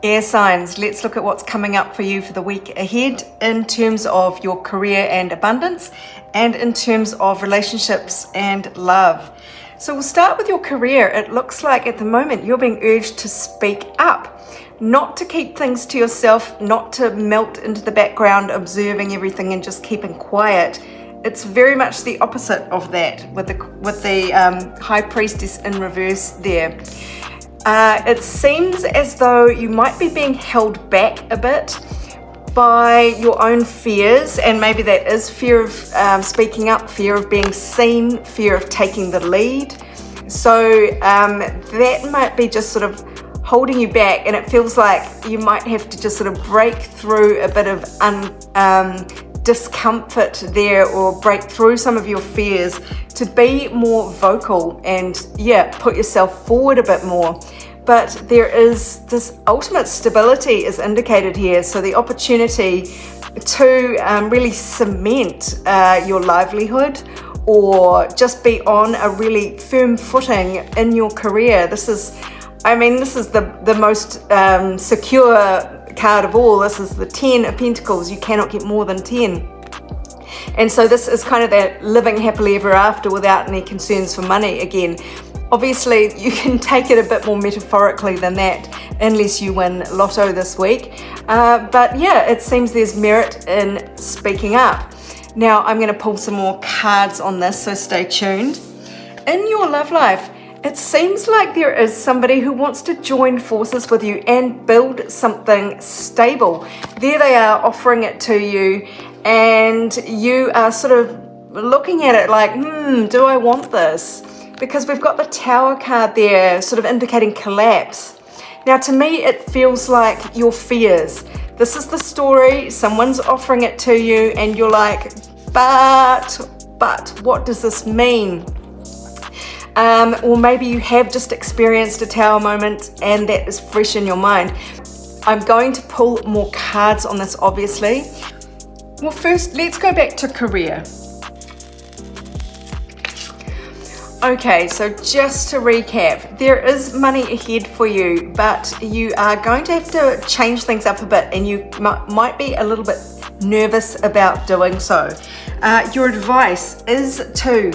Air signs, let's look at what's coming up for you for the week ahead in terms of your career and abundance and in terms of relationships and love. So we'll start with your career. It looks like at the moment you're being urged to speak up, not to keep things to yourself, not to melt into the background observing everything and just keeping quiet. It's very much the opposite of that with the High Priestess in reverse there. It seems as though you might be being held back a bit by your own fears, and maybe that is fear of speaking up, fear of being seen, fear of taking the lead. So that might be just sort of holding you back, and it feels like you might have to just sort of break through a bit of discomfort there, or break through some of your fears to be more vocal and put yourself forward a bit more. But there is this ultimate stability is indicated here, so the opportunity to really cement your livelihood or just be on a really firm footing in your career. This is the most secure card of all. This is the 10 of Pentacles. You cannot get more than 10. And so this is kind of that living happily ever after without any concerns for money again. Obviously, you can take it a bit more metaphorically than that unless you win Lotto this week. But it seems there's merit in speaking up. Now, I'm going to pull some more cards on this, so stay tuned. In your love life, it seems like there is somebody who wants to join forces with you and build something stable. There they are offering it to you, and you are sort of looking at it like, do I want this? Because we've got the Tower card there sort of indicating collapse. Now, to me, it feels like your fears. This is the story, someone's offering it to you, and you're like, but what does this mean? Or maybe you have just experienced a Tower moment and that is fresh in your mind. I'm going to pull more cards on this, obviously. Well, first, let's go back to career. Okay, so just to recap, there is money ahead for you, but you are going to have to change things up a bit, and you might be a little bit nervous about doing so. Your advice is to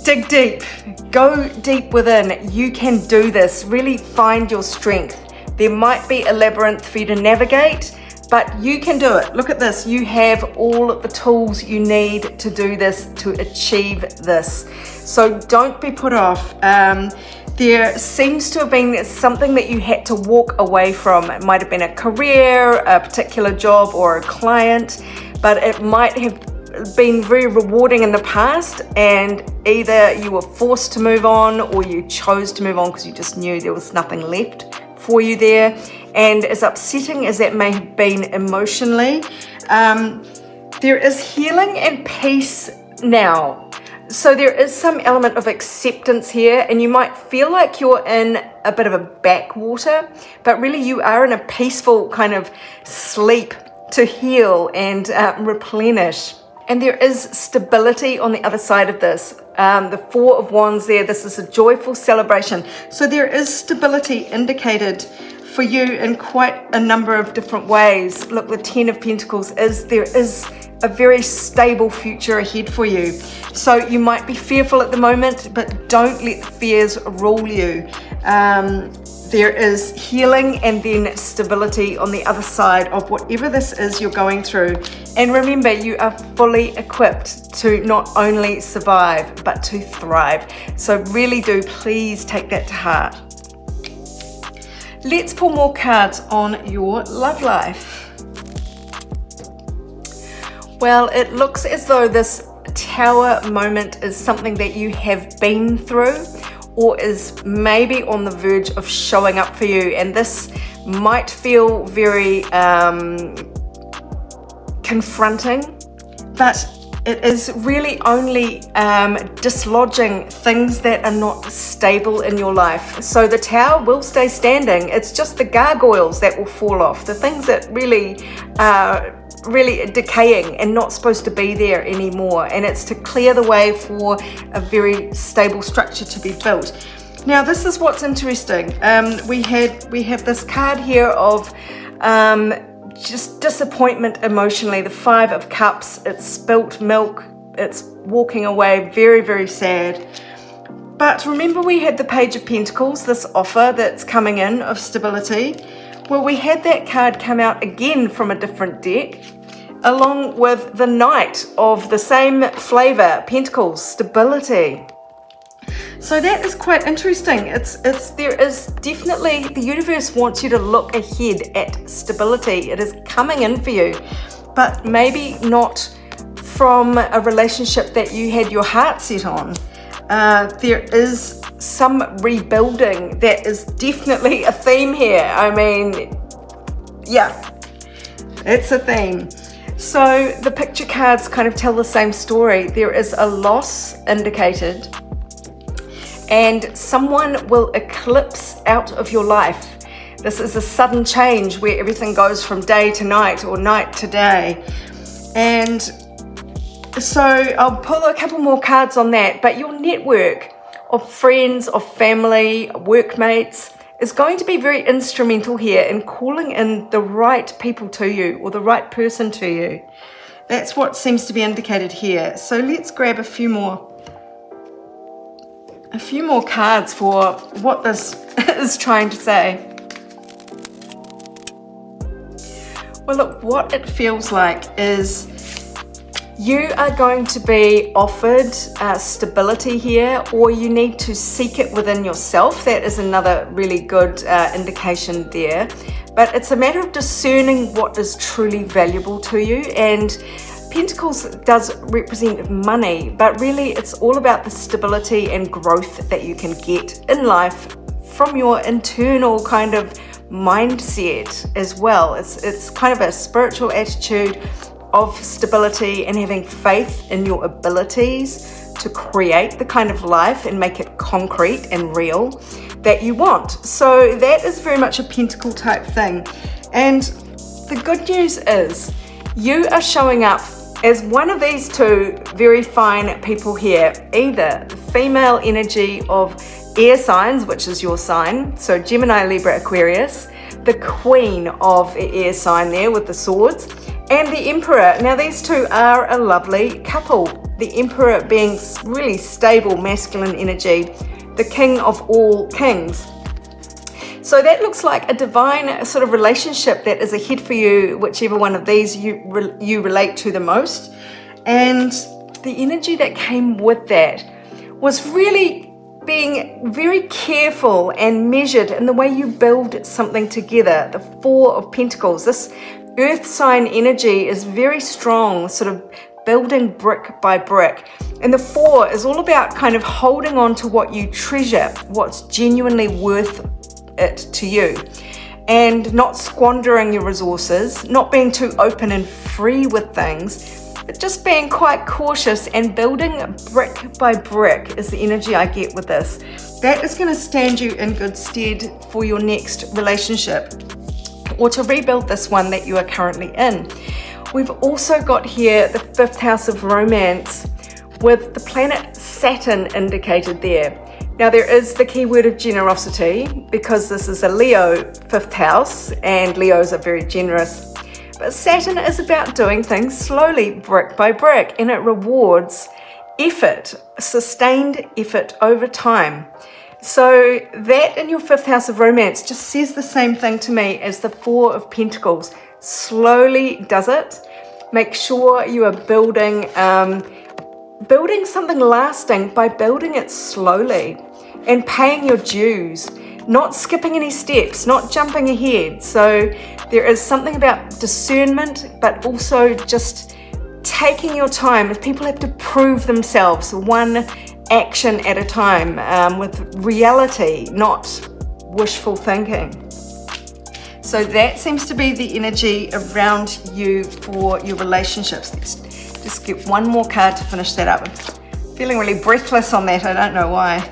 dig deep, go deep within. You can do this. Really find your strength. There might be a labyrinth for you to navigate, but you can do it. Look at this. You have all of the tools you need to do this, to achieve this. So don't be put off. There seems to have been something that you had to walk away from. It might have been a career, a particular job, or a client, but it might have been very rewarding in the past, and either you were forced to move on or you chose to move on because you just knew there was nothing left for you there. And as upsetting as that may have been emotionally, there is healing and peace now. So there is some element of acceptance here, and you might feel like you're in a bit of a backwater, but really you are in a peaceful kind of sleep to heal and replenish. And there is stability on the other side of this. The Four of Wands there, this is a joyful celebration. So there is stability indicated for you in quite a number of different ways. Look, the 10 of Pentacles there is a very stable future ahead for you. So you might be fearful at the moment, but don't let the fears rule you. There is healing and then stability on the other side of whatever this is you're going through. And remember, you are fully equipped to not only survive, but to thrive. So really do please take that to heart. Let's pull more cards on your love life. Well, it looks as though this Tower moment is something that you have been through, or is maybe on the verge of showing up for you, and this might feel very confronting, but it is really only dislodging things that are not stable in your life. So the Tower will stay standing. It's just the gargoyles that will fall off, the things that really decaying and not supposed to be there anymore, and it's to clear the way for a very stable structure to be built. Now this is what's interesting. We have this card here of just disappointment emotionally. The 5 of Cups. It's spilt milk. It's walking away. Very, very sad. But remember, we had the Page of Pentacles, this offer that's coming in of stability. Well, we had that card come out again from a different deck, along with the Knight of the same flavor, Pentacles, stability. So that is quite interesting. There is definitely, the universe wants you to look ahead at stability. It is coming in for you, but maybe not from a relationship that you had your heart set on. There is some rebuilding that is definitely a theme here. I mean, yeah, it's a theme. So the picture cards kind of tell the same story. There is a loss indicated, and someone will eclipse out of your life. This is a sudden change where everything goes from day to night or night to day. And so I'll pull a couple more cards on that, but your network of friends, of family, workmates is going to be very instrumental here in calling in the right people to you or the right person to you. That's what seems to be indicated here. So let's grab a few more cards for what this is trying to say. Well, look, what it feels like is you are going to be offered stability here, or you need to seek it within yourself. That is another really good indication there. But it's a matter of discerning what is truly valuable to you. And Pentacles does represent money, but really it's all about the stability and growth that you can get in life from your internal kind of mindset as well. It's kind of a spiritual attitude of stability and having faith in your abilities to create the kind of life and make it concrete and real that you want. So that is very much a Pentacle type thing. And the good news is you are showing up as one of these two very fine people here, either the female energy of air signs, which is your sign, so Gemini, Libra, Aquarius, the queen of air sign there with the swords, and the Emperor. Now these two are a lovely couple. The Emperor being really stable masculine energy, the king of all kings. So that looks like a divine sort of relationship that is ahead for you, whichever one of these you relate to the most. And the energy that came with that was really being very careful and measured in the way you build something together. The 4 of Pentacles, this earth sign energy is very strong, sort of building brick by brick. And the 4 is all about kind of holding on to what you treasure, what's genuinely worth it to you, and not squandering your resources, not being too open and free with things, but just being quite cautious and building brick by brick is the energy I get with this. That is going to stand you in good stead for your next relationship or to rebuild this one that you are currently in. We've also got here the 5th house of romance with the planet Saturn indicated there. Now there is the keyword of generosity because this is a Leo 5th house and Leos are very generous. But Saturn is about doing things slowly, brick by brick, and it rewards effort, sustained effort over time. So that in your 5th house of romance just says the same thing to me as the 4 of Pentacles. Slowly does it. Make sure you are building something lasting by building it slowly and paying your dues, not skipping any steps, not jumping ahead. So there is something about discernment, but also just taking your time. If people have to prove themselves one action at a time with reality, not wishful thinking. So that seems to be the energy around you for your relationships. Let's just get one more card to finish that up. I'm feeling really breathless on that. I don't know why.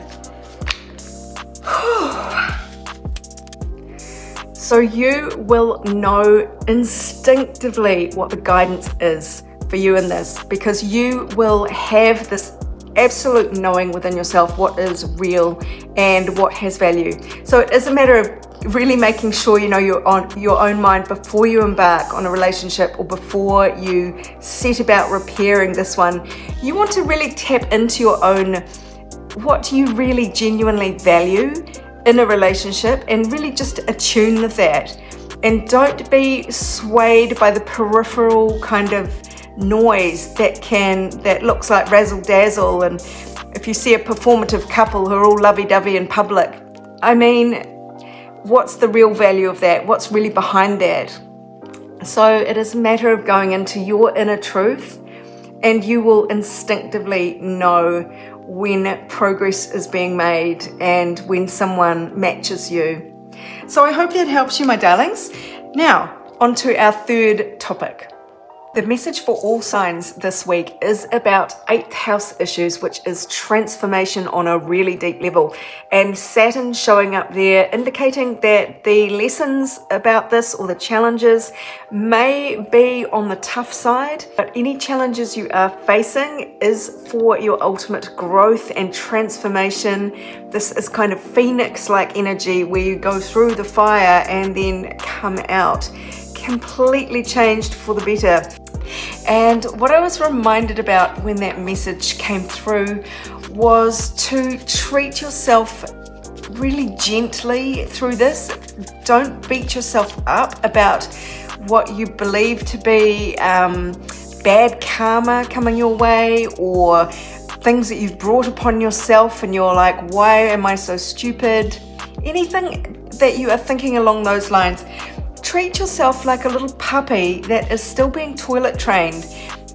So you will know instinctively what the guidance is for you in this, because you will have this absolute knowing within yourself what is real and what has value. So it is a matter of really making sure you know you're on your own mind before you embark on a relationship or before you set about repairing this one. You want to really tap into your own, what do you really genuinely value in a relationship, and really just attune with that. And don't be swayed by the peripheral kind of noise that looks like razzle dazzle. And if you see a performative couple who are all lovey-dovey in public, I mean, what's the real value of that? What's really behind that? So it is a matter of going into your inner truth, and you will instinctively know when progress is being made and when someone matches you. So I hope that helps you, my darlings. Now, on to our third topic. The message for all signs this week is about 8th house issues, which is transformation on a really deep level. And Saturn showing up there, indicating that the lessons about this or the challenges may be on the tough side, but any challenges you are facing is for your ultimate growth and transformation. This is kind of phoenix-like energy where you go through the fire and then come out completely changed for the better. And what I was reminded about when that message came through was to treat yourself really gently through this. Don't beat yourself up about what you believe to be bad karma coming your way, or things that you've brought upon yourself and you're like, why am I so stupid? Anything that you are thinking along those lines. Treat yourself like a little puppy that is still being toilet trained,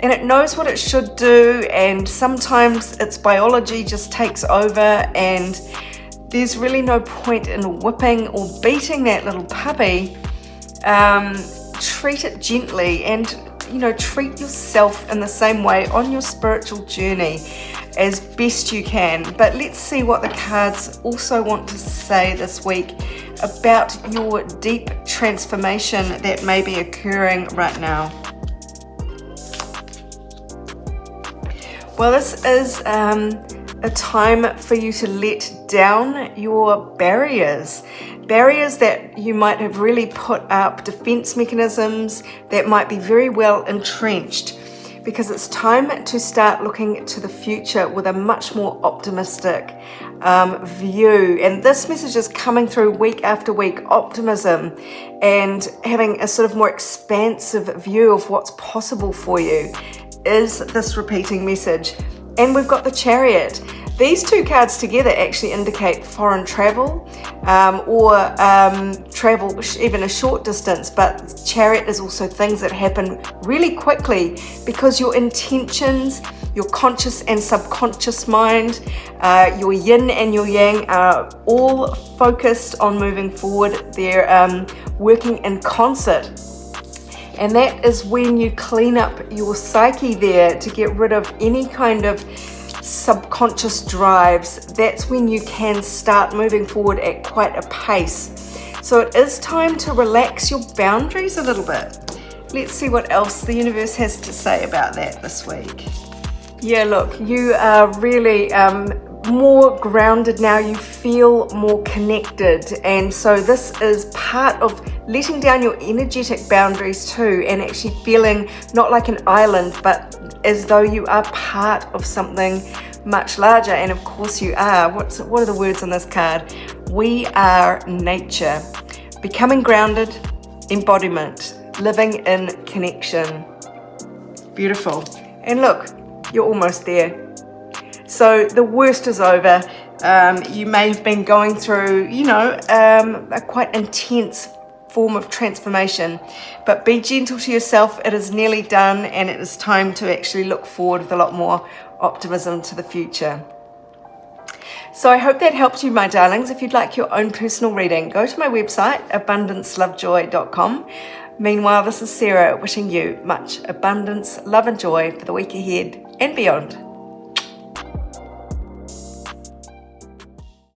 and it knows what it should do, and sometimes its biology just takes over, and there's really no point in whipping or beating that little puppy. Treat it gently, and treat yourself in the same way on your spiritual journey as best you can. But let's see what the cards also want to say this week about your deep transformation that may be occurring right now. Well, this is a time for you to let down your barriers that you might have really put up, defense mechanisms that might be very well entrenched, because it's time to start looking to the future with a much more optimistic view. And this message is coming through week after week, optimism and having a sort of more expansive view of what's possible for you is this repeating message. And we've got the Chariot. These two cards together actually indicate foreign travel or travel even a short distance, but Chariot is also things that happen really quickly because your intentions, your conscious and subconscious mind, your yin and your yang are all focused on moving forward. They're working in concert. And that is when you clean up your psyche there to get rid of any kind of subconscious drives. That's when you can start moving forward at quite a pace. So it is time to relax your boundaries a little bit. Let's see what else the universe has to say about that this week. Yeah, look, you are really more grounded now. You feel more connected, and so this is part of letting down your energetic boundaries too, and actually feeling not like an island, but as though you are part of something much larger. And of course you are. What are the words on this card? We are nature. Becoming grounded, embodiment, living in connection. Beautiful. And look, you're almost there. So the worst is over. You may have been going through, a quite intense form of transformation, but be gentle to yourself. It is nearly done, and it is time to actually look forward with a lot more optimism to the future. So I hope that helped you, my darlings. If you'd like your own personal reading, go to my website, abundancelovejoy.com. Meanwhile, this is Sarah wishing you much abundance, love and joy for the week ahead and beyond.